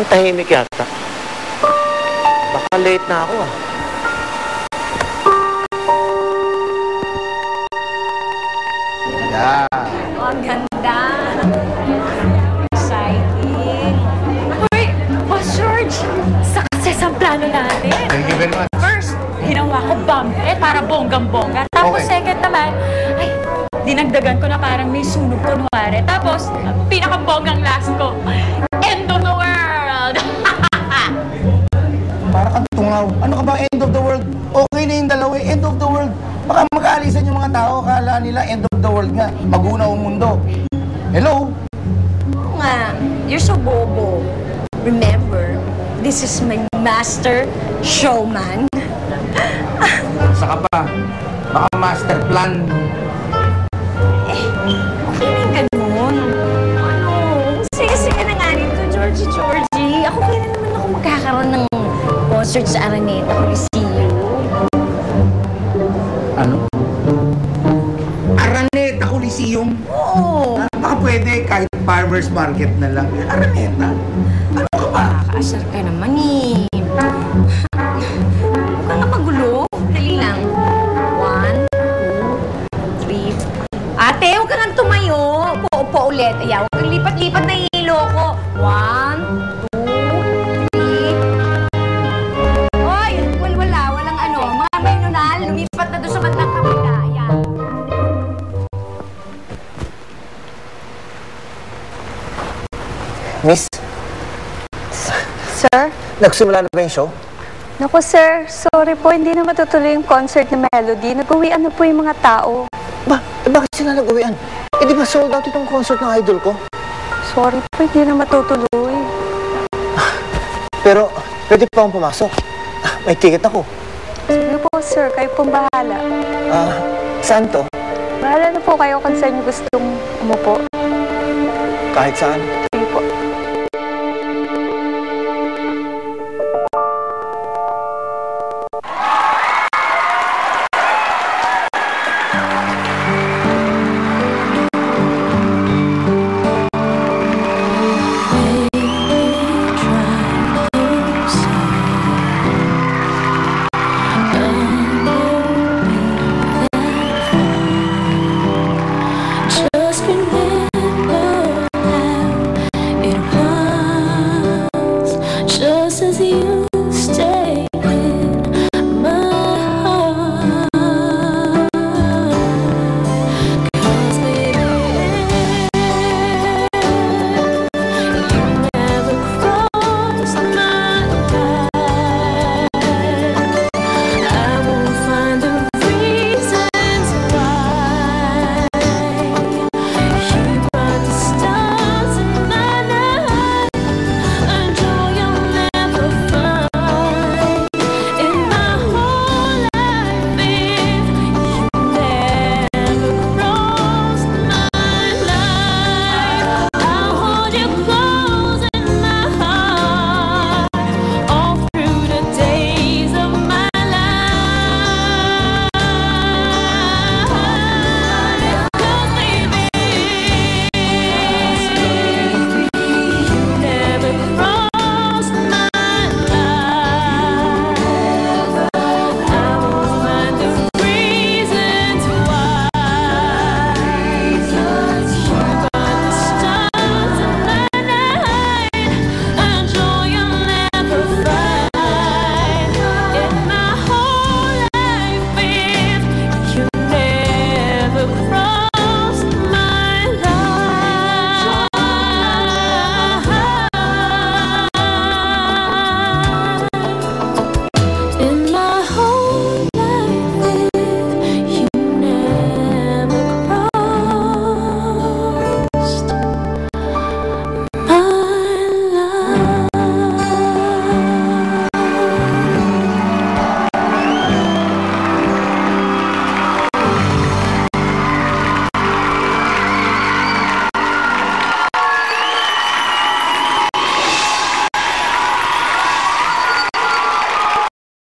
Ang tahimik yata. Baka late na ako ah. Yeah. Oh, ang ganda. Exciting. Uy, Boss George, success ang plano natin. Thank you very much. First, ginawa ko bumper para bonggang-bongga. Tapos Okay. second naman, ay, dinagdagan ko na parang may sunog kunwari. Tapos, pinakabonggang last ko, end of the world! Para kang tungaw. Ano ka ba, end of the world? Okay na yung dalawa, end of the world. Baka mag-aalisan yung mga tao, akala nila end of the world nga. Magunaw ang mundo. Hello? Nga, you're so bobo. Remember, this is my master showman. Saka pa, baka master plan. Okay na yung ganun. Ano? Sige-sige na nga nito, Georgie. Ako kailan naman ako magkakaroon ng concert sa Araneta Coliseum? Ano? Araneta Coliseum? Oo. Baka pwede kahit farmer's market na lang. Araneta? Ano ka ba? Nakakaasar ka naman eh. Huwag ka nga magulo. Dali lang. 1, 2, 3. Ate, huwag ka nga tumayo. Upo ulit. Ayaw, huwag kang lipat-lipat na hilo ko. 1, 2, 3. Hoy, walang ano. Mga maynunal, lumipat na doon sa bandang kabila. Ayan. Miss, Sir? nagsimula na ba yung show? Naku sir, sorry po, hindi na matutuloy yung concert ni Melody. Nag-uwian na po yung mga tao. Bakit sila nag-uwian? Eh di ba sold out itong concert ng idol ko? Sorry po, hindi na matutuloy. Pero, pwede pa akong pumasok. May ticket ako. Sige po sir, kayo pong bahala. Saan to? Bahala na po kayo kung saan niyo gustong umupo. Kahit saan.